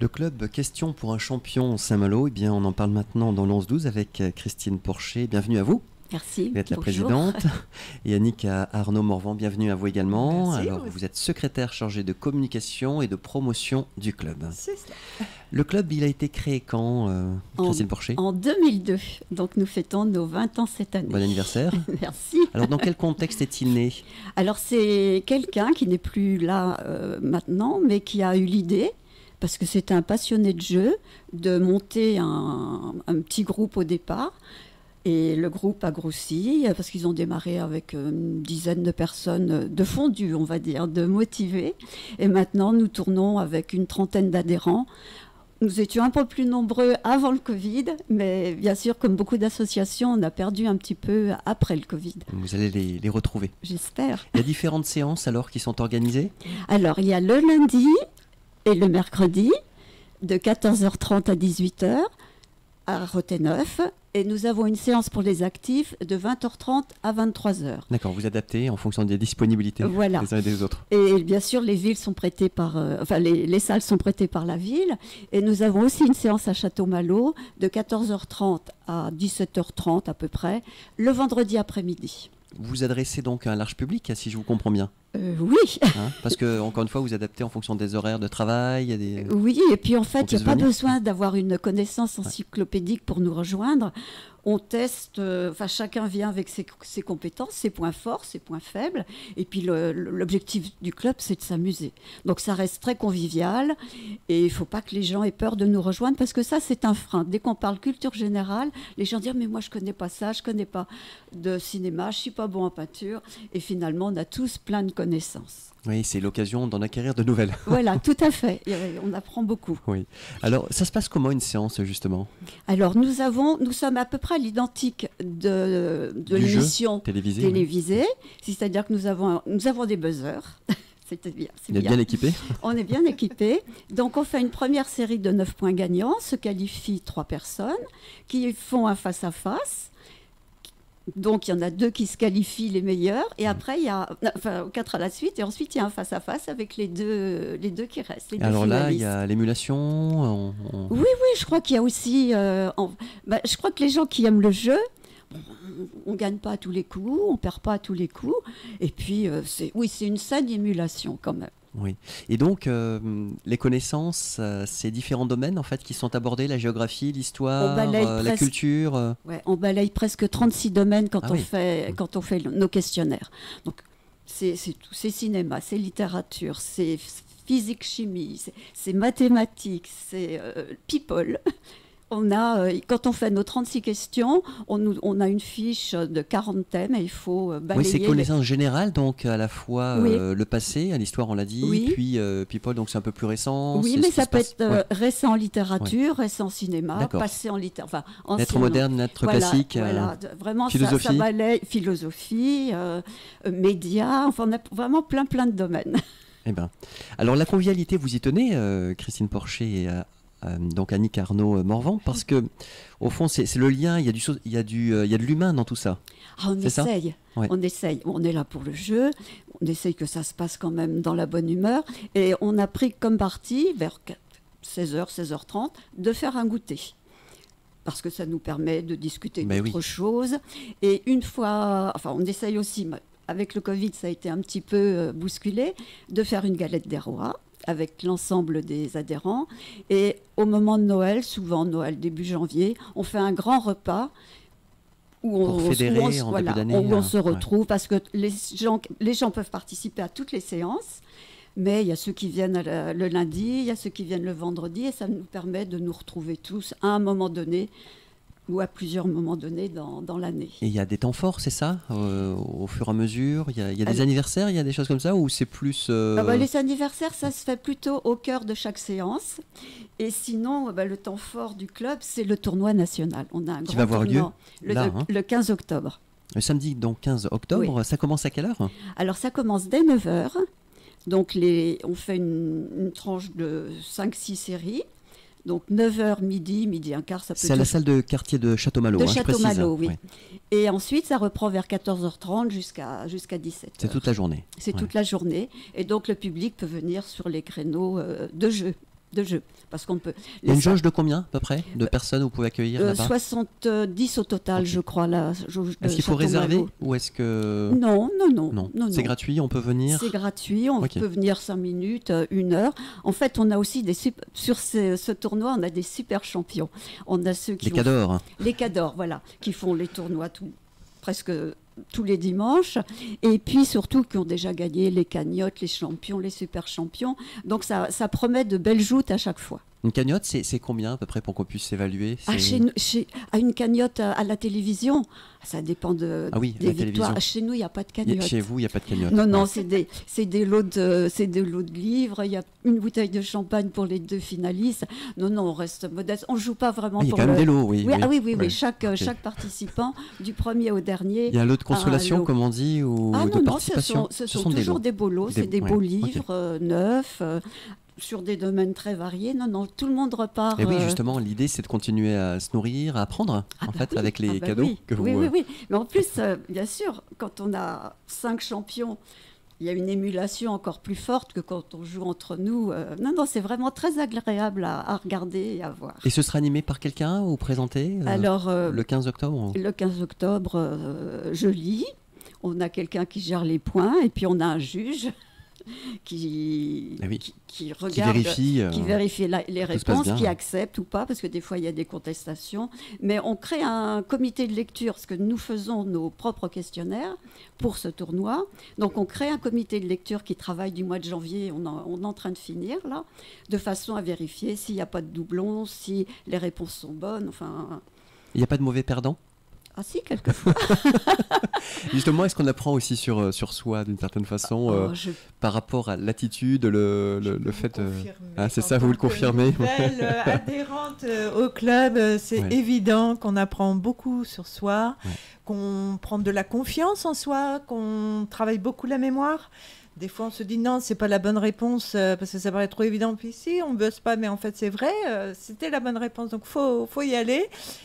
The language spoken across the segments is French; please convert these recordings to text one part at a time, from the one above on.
Le club Question pour un champion Saint-Malo, eh bien, on en parle maintenant dans l'11-12 avec Christine Porcher. Bienvenue à vous. Merci. Vous êtes la Bonjour. présidente. Et Annick Arnaud-Morvan, bienvenue à vous également. Merci, alors, vous êtes secrétaire chargée de communication et de promotion du club. C'est ça. Le club, il a été créé quand, Christine Porcher? En 2002. Donc nous fêtons nos 20 ans cette année. Bon anniversaire. Merci. Alors, dans quel contexte est-il né? Alors c'est quelqu'un qui n'est plus là maintenant, mais qui a eu l'idée, parce que c'était un passionné de jeu, de monter un petit groupe au départ. Et le groupe a grossi, parce qu'ils ont démarré avec une dizaine de personnes de fondues, on va dire, de motivées. Et maintenant, nous tournons avec une trentaine d'adhérents. Nous étions un peu plus nombreux avant le Covid, mais bien sûr, comme beaucoup d'associations, on a perdu un petit peu après le Covid. Vous allez les retrouver. J'espère. Il y a différentes séances alors qui sont organisées? Alors, il y a le lundi et le mercredi, de 14h30 à 18h, à Roténeuf. Et nous avons une séance pour les actifs de 20h30 à 23h. D'accord, vous adaptez en fonction des disponibilités voilà. des uns et des autres. Et bien sûr, les villes sont prêtées par, les salles sont prêtées par la ville. Et nous avons aussi une séance à Château-Malo de 14h30 à 17h30 à peu près, le vendredi après-midi. Vous adressez donc à un large public, si je vous comprends bien. Oui. Hein, parce que, encore une fois, vous adaptez en fonction des horaires de travail. Il y a des... Oui, et puis en fait, il n'y a pas venir. besoin d'avoir une connaissance encyclopédique pour nous rejoindre. On teste, chacun vient avec ses compétences, ses points forts, ses points faibles. Et puis l'objectif du club, c'est de s'amuser. Donc ça reste très convivial. Et il ne faut pas que les gens aient peur de nous rejoindre, parce que ça, c'est un frein. Dès qu'on parle culture générale, les gens disent « mais moi, je ne connais pas ça, je ne connais pas de cinéma, je ne suis pas bon en peinture ». Et finalement, on a tous plein de connaissances. Oui, c'est l'occasion d'en acquérir de nouvelles. Voilà, tout à fait. On apprend beaucoup. Oui. Alors, ça se passe comment une séance, justement? Alors, nous sommes à peu près à l'identique de l'émission télévisée. C'est-à-dire que nous avons des buzzers. C'était bien. Vous êtes bien équipé? On est bien équipé. Donc, on fait une première série de 9 points gagnants. Se qualifient 3 personnes qui font un face-à-face. Donc, il y en a 2 qui se qualifient les meilleurs. Et après, il y a 4 à la suite. Et ensuite, il y a un face-à-face avec les deux qui restent. Alors là, il y a l'émulation. Oui, je crois qu'il y a aussi... je crois que les gens qui aiment le jeu, on ne gagne pas à tous les coups, on ne perd pas à tous les coups. Et puis, c'est une saine émulation quand même. Oui. Et donc, les connaissances, ces différents domaines en fait qui sont abordés, la géographie, l'histoire, la culture. Ouais, on balaye presque 36 domaines quand on fait nos questionnaires. Donc, c'est tout, c'est cinéma, c'est littérature, c'est physique, chimie, c'est mathématiques, c'est people. Quand on fait nos 36 questions, on a une fiche de 40 thèmes et il faut balayer. Oui, c'est connaissances générales, donc à la fois le passé, à l'histoire on l'a dit, puis people, donc c'est un peu plus récent. Oui, mais ça peut être récent en littérature, récent en cinéma, passé en littérature. Lettres modernes, lettres classiques, vraiment philosophie. Ça balaye philosophie, médias, enfin on a vraiment plein de domaines. Eh ben, alors la convivialité, vous y tenez, Christine Porcher et donc Annick Arnaud-Morvan, parce que au fond c'est le lien, il y a de l'humain dans tout ça. On essaye. On est là pour le jeu, on essaye que ça se passe quand même dans la bonne humeur, et on a pris comme parti vers 16h, 16h30 de faire un goûter. Parce que ça nous permet de discuter d'autres choses. Et une fois, on essaye aussi, avec le Covid ça a été un petit peu bousculé, de faire une galette des rois avec l'ensemble des adhérents. Et au moment de Noël, souvent Noël début janvier, on fait un grand repas où on se retrouve, parce que les gens peuvent participer à toutes les séances, mais il y a ceux qui viennent le lundi, il y a ceux qui viennent le vendredi, et ça nous permet de nous retrouver tous à un moment donné ou à plusieurs moments donnés dans l'année. Et il y a des temps forts, c'est ça, au fur et à mesure? Il y a des anniversaires, il y a des choses comme ça, ou c'est plus... les anniversaires, ça se fait plutôt au cœur de chaque séance. Et sinon, le temps fort du club, c'est le tournoi national. On a un qui va avoir lieu le 15 octobre. Le samedi, donc 15 octobre, ça commence à quelle heure? Alors ça commence dès 9h. Donc on fait une tranche de 5-6 séries. Donc 9h, midi un quart, ça peut... C'est à la salle de quartier de Château-Malo. De Château-Malo, oui. Et ensuite, ça reprend vers 14h30 jusqu'à 17h. C'est toute la journée. C'est toute la journée. Et donc, le public peut venir sur les créneaux de jeu. de jeu. Parce qu'on peut. Il y a une jauge de combien à peu près de personnes vous pouvez accueillir là-bas? 70 au total, je crois. Est-ce qu'il faut réserver ou est-ce que... Non. C'est gratuit, on peut venir? C'est gratuit, on peut venir 5 minutes, 1 heure. En fait, on a aussi sur ce tournoi, on a des super champions. On a ceux qui les cadors. Les cadors, voilà, qui font les tournois presque tous les dimanches, et puis surtout qui ont déjà gagné les cagnottes, les champions, les super champions. Donc ça promet de belles joutes à chaque fois. Une cagnotte, c'est combien à peu près pour qu'on puisse évaluer? Une cagnotte à la télévision, ça dépend des victoires. Chez nous, il n'y a pas de cagnotte. Chez vous, il n'y a pas de cagnotte. Non, c'est des lots de livres. Il y a une bouteille de champagne pour les 2 finalistes. Non, on reste modeste. On ne joue pas vraiment pour... Il y a quand même des lots, oui. Oui. Chaque participant, du premier au dernier... Il y a un lot de consolation, comme on dit, ou de participation? Ce sont toujours des beaux lots. C'est des beaux livres neufs, sur des domaines très variés. Non, tout le monde repart. Et oui, justement, l'idée, c'est de continuer à se nourrir, à apprendre, avec les cadeaux que vous... Oui. Mais en plus, bien sûr, quand on a 5 champions, il y a une émulation encore plus forte que quand on joue entre nous. Non, c'est vraiment très agréable à regarder et à voir. Et ce sera animé par quelqu'un ou présenté le 15 octobre? Le 15 octobre, je lis. On a quelqu'un qui gère les points et puis on a un juge qui regarde, qui vérifie les réponses, qui accepte ou pas, parce que des fois il y a des contestations. Mais on crée un comité de lecture, parce que nous faisons nos propres questionnaires pour ce tournoi. Donc on crée un comité de lecture qui travaille du mois de janvier, on est en train de finir là, de façon à vérifier s'il n'y a pas de doublons, si les réponses sont bonnes. Enfin, il n'y a pas de mauvais perdants? Ah si, quelquefois. Justement, est-ce qu'on apprend aussi sur soi d'une certaine façon par rapport à l'attitude, le fait... c'est ça, vous le confirmez. Adhérente au club, c'est évident qu'on apprend beaucoup sur soi, qu'on prend de la confiance en soi, qu'on travaille beaucoup la mémoire. Des fois, on se dit non, c'est pas la bonne réponse parce que ça paraît trop évident. Puis si, on bosse pas, mais en fait, c'est vrai, c'était la bonne réponse. Donc, faut y aller.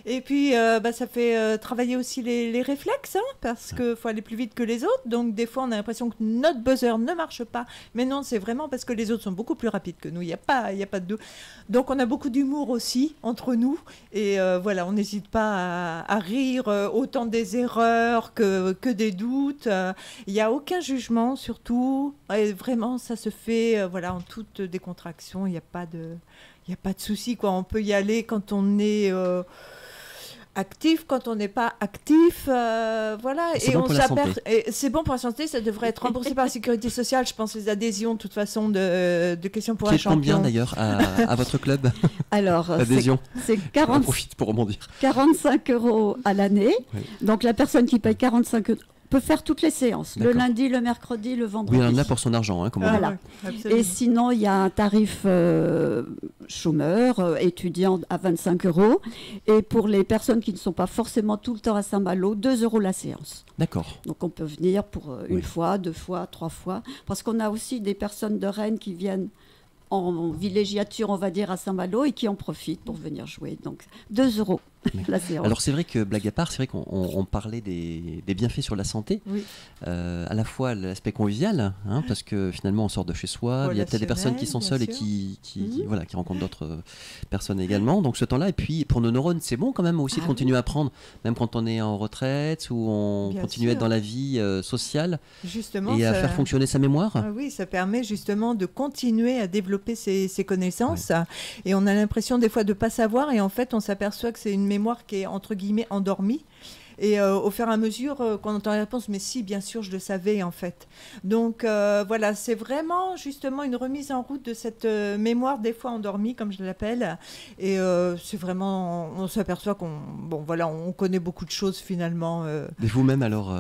Et puis, ça fait travailler aussi les réflexes, parce qu'il faut aller plus vite que les autres. Donc, des fois, on a l'impression que notre buzzer ne marche pas. Mais non, c'est vraiment parce que les autres sont beaucoup plus rapides que nous. Il n'y a pas de doute. Donc, on a beaucoup d'humour aussi entre nous. Et on n'hésite pas à rire autant des erreurs que des doutes. Il n'y a aucun jugement, surtout. Et vraiment, ça se fait en toute décontraction. Il n'y a pas de souci, quoi. On peut y aller quand on est actif, quand on n'est pas actif. C'est bon pour la santé. C'est bon pour la santé. Ça devrait être remboursé par la sécurité sociale. Je pense les adhésions, de toute façon, de questions pour un champion. Qui est combien d'ailleurs à votre club? Alors, l'adhésion. C'est 40... On profite pour rebondir. 45 € à l'année. Oui. Donc la personne qui paye 45 € peut faire toutes les séances, le lundi, le mercredi, le vendredi. Oui, il en a pour son argent, comme on dit. Et sinon, il y a un tarif chômeur, étudiant à 25 €. Et pour les personnes qui ne sont pas forcément tout le temps à Saint-Malo, 2 € la séance. D'accord. Donc on peut venir pour une fois, 2 fois, 3 fois. Parce qu'on a aussi des personnes de Rennes qui viennent en villégiature, on va dire, à Saint-Malo et qui en profitent pour venir jouer. Donc 2 € la séance. Alors c'est vrai que, blague à part, c'est vrai qu'on parlait des bienfaits sur la santé, à la fois l'aspect convivial, parce que finalement on sort de chez soi, il y a peut-être des personnes qui sont seules et qui rencontrent d'autres personnes également, donc ce temps-là, et puis pour nos neurones c'est bon quand même aussi de continuer à apprendre, même quand on est en retraite ou on continue à être dans la vie sociale, justement, et à faire fonctionner sa mémoire. Oui, ça permet justement de continuer à développer ses connaissances, et on a l'impression des fois de ne pas savoir, et en fait on s'aperçoit que c'est une mémoire qui est entre guillemets endormie. Et au fur et à mesure qu'on entend la réponse, mais si, bien sûr, je le savais en fait. Donc c'est vraiment justement une remise en route de cette mémoire des fois endormie, comme je l'appelle. Et c'est vraiment, on s'aperçoit on connaît beaucoup de choses finalement. Et vous-même alors,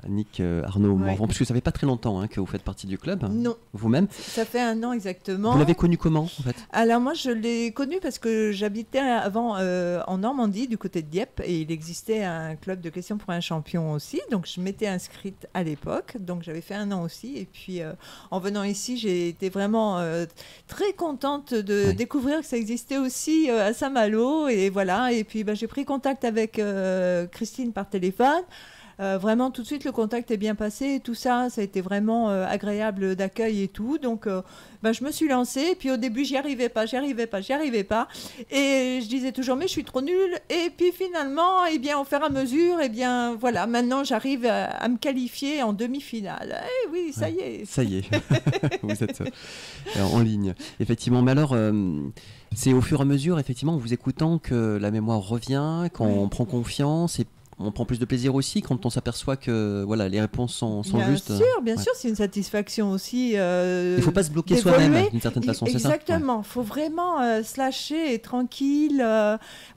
Annick Arnaud Morvan, parce que ça fait pas très longtemps que vous faites partie du club. Non. Vous-même. Ça fait 1 an exactement. Vous l'avez connu comment en fait? Alors moi, je l'ai connu parce que j'habitais avant en Normandie, du côté de Dieppe, et il existait un club de questions pour un champion aussi, donc je m'étais inscrite à l'époque, donc j'avais fait 1 an aussi, et puis en venant ici j'ai été vraiment très contente de découvrir que ça existait aussi à Saint-Malo, et voilà, et puis j'ai pris contact avec Christine par téléphone. Vraiment, tout de suite, le contact est bien passé. Tout ça, ça a été vraiment agréable d'accueil et tout. Donc, je me suis lancée. Et puis, au début, j'y arrivais pas. Et je disais toujours, mais je suis trop nulle. Et puis, finalement, au fur et à mesure, voilà, maintenant, j'arrive à me qualifier en demi-finale. Eh oui, ça y est. Ça y est, vous êtes en ligne. Effectivement, mais alors... c'est au fur et à mesure, effectivement, en vous écoutant, que la mémoire revient, qu'on prend confiance et on prend plus de plaisir aussi quand on s'aperçoit que voilà, les réponses sont justes. Bien sûr, c'est une satisfaction aussi. Il ne faut pas se bloquer soi-même d'une certaine façon, c'est ça ? Exactement, il faut vraiment se lâcher et tranquille.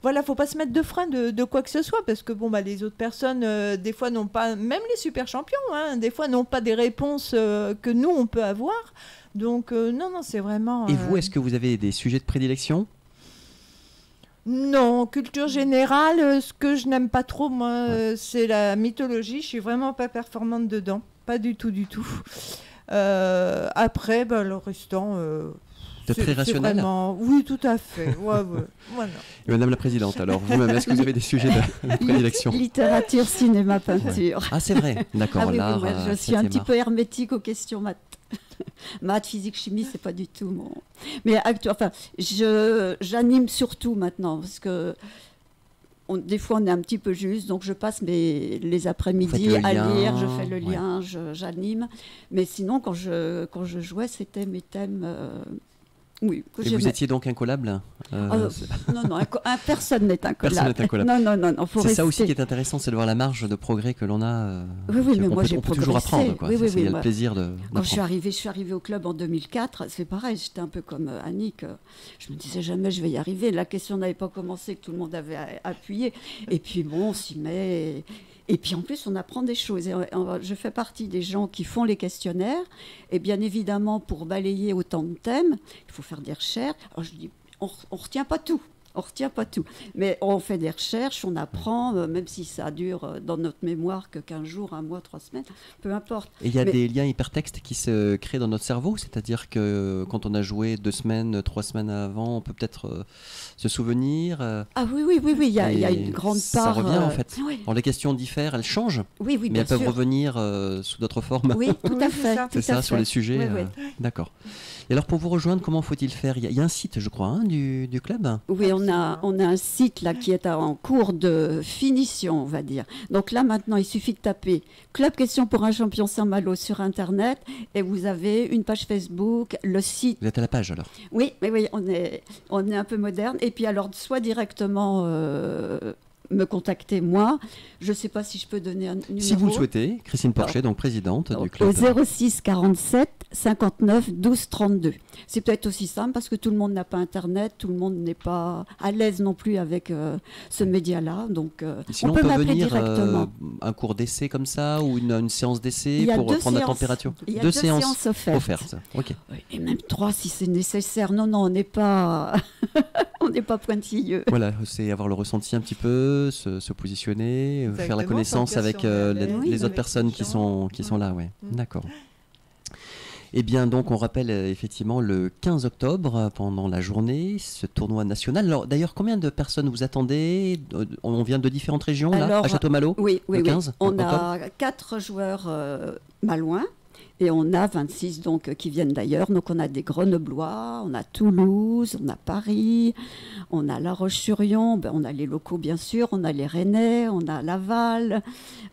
Voilà, il ne faut pas se mettre de frein de quoi que ce soit parce que les autres personnes, des fois, n'ont pas, même les super champions, des fois, n'ont pas des réponses que nous, on peut avoir. Donc, non, c'est vraiment... Et vous, est-ce que vous avez des sujets de prédilection ? Non, culture générale, ce que je n'aime pas trop, moi, c'est la mythologie. Je suis vraiment pas performante dedans. Pas du tout. Après, le restant... c'est très rationnel. Vraiment... Oui, tout à fait. Ouais. Et Madame la Présidente, alors, vous-même, est-ce que vous avez des sujets de prédilection ? Littérature, cinéma, peinture. Ah, c'est vrai. D'accord. Je suis un petit peu hermétique aux questions maths. Maths, physique, chimie, c'est pas du tout mon... Mais j'anime surtout maintenant, parce que des fois on est un petit peu juste, donc je passe les après-midi à lire, je fais le lien, j'anime. Mais sinon, quand je jouais, mes thèmes... Oui, et vous étiez donc incollable ? Non, personne n'est incollable. Non, c'est ça aussi qui est intéressant, c'est de voir la marge de progrès que l'on a. Oui, mais moi j'ai progressé. On peut toujours apprendre, quoi. Il y a le plaisir d'apprendre. Quand je suis arrivée au club en 2004, c'est pareil, j'étais un peu comme Annick. Je me disais jamais je vais y arriver. La question n'avait pas commencé, que tout le monde avait appuyé. Et puis on s'y met... Et puis en plus, on apprend des choses. Je fais partie des gens qui font les questionnaires. Et bien évidemment, pour balayer autant de thèmes, il faut faire des recherches. Alors je dis, on ne retient pas tout. Mais on fait des recherches, on apprend, même si ça dure dans notre mémoire que 15 jours, 1 mois, 3 semaines, peu importe. Et il y a des liens hypertextes qui se créent dans notre cerveau, c'est-à-dire que quand on a joué 2 semaines, 3 semaines avant, on peut peut-être se souvenir. Ah oui, il y a une grande part. Ça revient en fait. Oui. Alors, les questions diffèrent, elles changent, mais elles peuvent revenir sous d'autres formes. Oui, tout à fait. C'est ça, sur les sujets. D'accord. Et alors pour vous rejoindre, comment faut-il faire ? Il y a un site, je crois, du club ? Oui, on a un site là qui est en cours de finition, on va dire. Donc là maintenant, il suffit de taper Club Question pour un champion Saint-Malo sur Internet et vous avez une page Facebook, le site. Vous êtes à la page alors ? Oui, on est un peu moderne. Et puis alors, soit directement... me contacter moi. Je ne sais pas si je peux donner un numéro. Si vous le souhaitez, Christine Porcher, donc présidente du club. Au 06 47 59 12 32. C'est peut-être aussi simple parce que tout le monde n'a pas Internet, tout le monde n'est pas à l'aise non plus avec ce média-là. Donc sinon, on peut m'appeler directement. Un cours d'essai comme ça ou une séance d'essai pour prendre la température. Il y a 2 séances offertes. Okay. Et même 3 si c'est nécessaire. Non, on n'est pas... on n'est pas pointilleux. Voilà, c'est avoir le ressenti un petit peu, se positionner, exactement, faire la connaissance avec les autres personnes qui sont là. Ouais. D'accord. Eh bien, donc, on rappelle effectivement le 15 octobre, pendant la journée, ce tournoi national. Alors, d'ailleurs, combien de personnes vous attendez ? On vient de différentes régions, là, à Château-Malo ? Oui. 15 on a 4 joueurs malouins. Et on a 26 donc, qui viennent d'ailleurs. Donc on a des Grenoblois, on a Toulouse, on a Paris, on a La Roche-sur-Yon, on a les locaux bien sûr, on a les Rennais, on a Laval,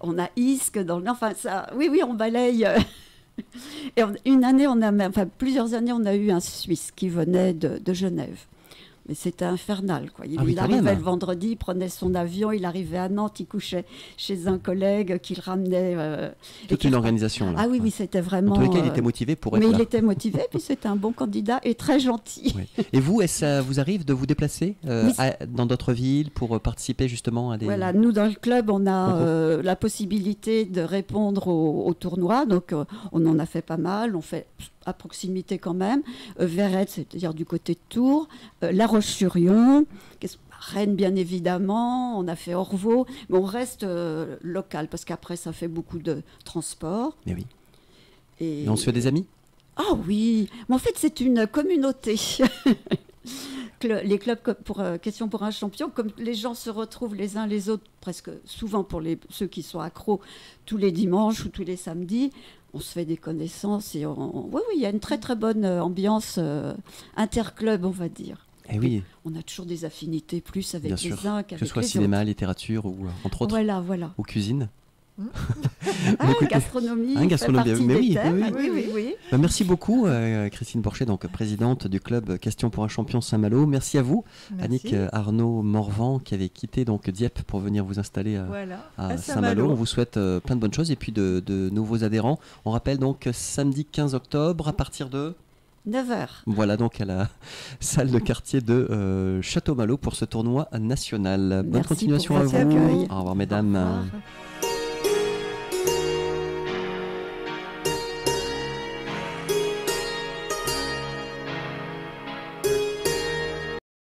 on a Isques. Enfin, ça, oui, on balaye. Et plusieurs années, on a eu un Suisse qui venait de Genève. Mais c'était infernal, quoi. Il arrivait le vendredi, il prenait son avion, il arrivait à Nantes, il couchait chez un collègue qui le ramenait. Toute une organisation, là. Ah oui, c'était vraiment... En tous les cas, il était motivé pour être là. Mais il était motivé, puis c'était un bon candidat et très gentil. Oui. Et vous, est-ce que ça vous arrive de vous déplacer dans d'autres villes pour participer justement à des... Voilà, nous, dans le club, on a la possibilité de répondre au tournoi. Donc, on en a fait pas mal. On fait... à proximité quand même, Verrette, c'est-à-dire du côté de Tours, La Roche-sur-Yon, Rennes bien évidemment, on a fait Orvaux, mais on reste local parce qu'après ça fait beaucoup de transport. Mais oui. Et on se fait des amis ? Ah oui, mais en fait c'est une communauté. les clubs pour Question pour un champion, comme les gens se retrouvent les uns les autres, presque souvent pour ceux qui sont accros, tous les dimanches ou tous les samedis, on se fait des connaissances et oui, il y a une très très bonne ambiance interclub, on va dire. Et oui. On a toujours des affinités plus avec les uns qu'avec les autres. Que ce soit cinéma, littérature ou entre autres. Voilà. Ou cuisine. Gastronomie. Mais oui. Oui. Merci beaucoup, Christine Porcher, donc présidente du club Question pour un champion Saint-Malo. Merci à vous, Annick Arnaud-Morvan, qui avait quitté donc Dieppe pour venir vous installer à Saint-Malo. On vous souhaite plein de bonnes choses et puis de nouveaux adhérents. On rappelle donc samedi 15 octobre à partir de 9h. Voilà, donc à la salle de quartier de Château-Malo pour ce tournoi national. Bonne continuation à vous. Au revoir, mesdames. Au revoir.